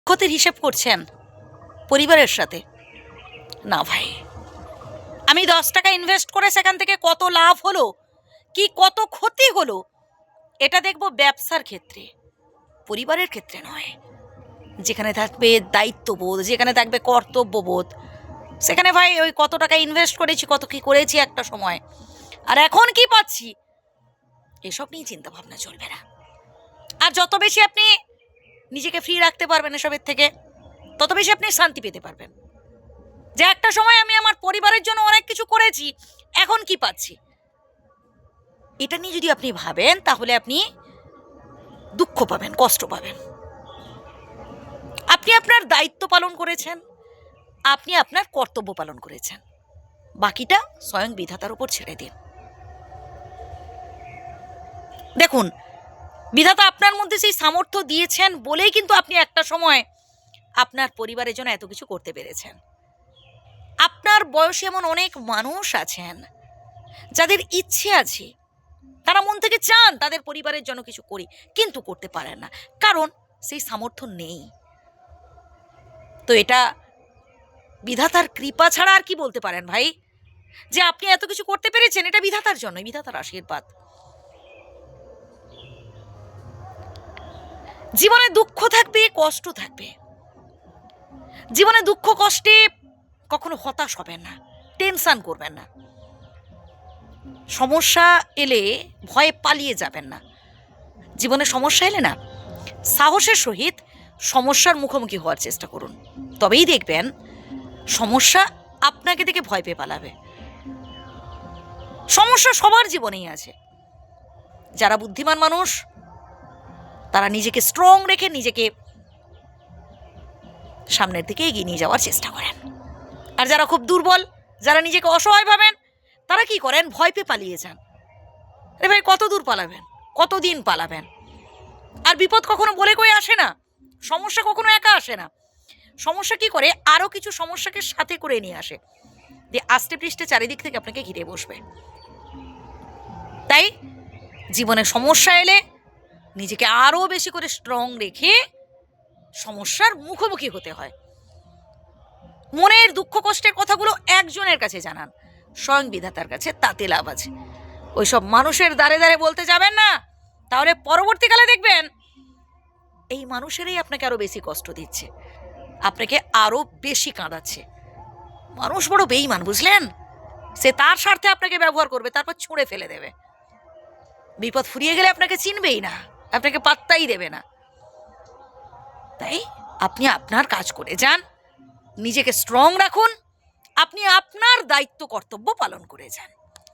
ক্ষতির হিসেব করছেন পরিবারের সাথে? না ভাই, আমি 10 টাকা ইনভেস্ট করে সেখান থেকে কত লাভ হলো কি কত ক্ষতি হলো এটা দেখব ব্যবসার ক্ষেত্রে, পরিবারের ক্ষেত্রে নয়। যেখানে থাকবে দায়িত্ববোধ, যেখানে থাকবে কর্তব্যবোধ, সেখানে ভাই ওই কত টাকা ইনভেস্ট করেছি, কত কি করেছি একটা সময়, আর এখন কি পাচ্ছি, এসব নিয়ে চিন্তা ভাবনা চলবে না। আর যত বেশি আপনি নিজেকে ফ্রি রাখতে পারবেন এসবের থেকে, তত বেশি আপনি শান্তি পেতে পারবেন। যে একটা সময় আমি আমার পরিবারের জন্য অনেক কিছু করেছি, এখন কি পাচ্ছি, এটা নিয়ে যদি আপনি ভাবেন তাহলে আপনি দুঃখ পাবেন, কষ্ট পাবেন। আপনি আপনার দায়িত্ব পালন করেছেন, আপনি আপনার কর্তব্য পালন করেছেন, বাকিটা স্বয়ং বিধাতার উপর ছেড়ে দিন। দেখুন, বিধাতা আপনার মধ্যে সেই সামর্থ্য দিয়েছেন বলেই কিন্তু আপনি একটা সময় আপনার পরিবারের জন্য এত কিছু করতে পেরেছেন। আপনার বয়সে এমন অনেক মানুষ আছেন যাদের ইচ্ছে আছে, তারা মন থেকে চান তাদের পরিবারের জন্য কিছু করি, কিন্তু করতে পারেন না, কারণ সেই সামর্থ্য নেই। তো এটা বিধাতার কৃপা ছাড়া আর কি বলতে পারেন ভাই? যে আপনি এত কিছু করতে পেরেছেন, এটা বিধাতার জন্য, বিধাতার আশীর্বাদ। জীবনে দুঃখ থাকবে, কষ্ট থাকবে। জীবনে দুঃখ কষ্টে কখনো হতাশ হবেন না, টেনশন করবেন না। সমস্যা এলে ভয়ে পালিয়ে যাবেন না। জীবনে সমস্যা এলে না, সাহসের সহিত সমস্যার মুখোমুখি হওয়ার চেষ্টা করুন, তবেই দেখবেন সমস্যা আপনাকে দেখে ভয় পেয়ে পালাবে। সমস্যা সবার জীবনেই আছে। যারা বুদ্ধিমান মানুষ তারা নিজেকে স্ট্রং রেখে নিজেকে সামনের দিকে এগিয়ে নিয়ে যাওয়ার চেষ্টা করেন। আর যারা খুব দুর্বল, যারা নিজেকে অসহায় ভাবেন, তারা কি করেন, ভয় পেয়ে পালিয়ে যান। আরে ভাই, কত দূর পালাবেন, কতদিন পালাবেন? আর বিপদ কখনো বলে কই আসে না, সমস্যা কখনো একা আসে না। সমস্যা কি করে, আরও কিছু সমস্যাকে সাথে করে নিয়ে আসে, যে আস্তে পৃষ্ঠে চারিদিক থেকে আপনাকে ঘিরে বসবে। তাই জীবনে সমস্যা এলে নিজেকে আরও বেশি করে স্ট্রং রেখে সমস্যার মুখোমুখি হতে হয়। মনের দুঃখ কষ্টের কথাগুলো একজনের কাছে জানান, স্বয়ং বিধাতার কাছে, তাতে লাভ আছে। ওইসব মানুষের দ্বারে দ্বারে বলতে যাবেন না, তাহলে পরবর্তীকালে দেখবেন এই মানুষেরাই আপনাকে আরো বেশি কষ্ট দিচ্ছে, আপনাকে আরো বেশি কাঁদাচ্ছে। মানুষ বড় বেঈমান, বুঝলেন? সে তার স্বার্থে আপনাকে ব্যবহার করবে, তারপর ছুঁড়ে ফেলে দেবে। বিপদ ফুরিয়ে গেলে আপনাকে চিনবেই না, আপনাকে পাত্তাই দেবে না। তাই আপনি আপনার কাজ করে যান, নিজেকে স্ট্রং রাখুন, আপনি আপনার দায়িত্ব কর্তব্য পালন করে যান।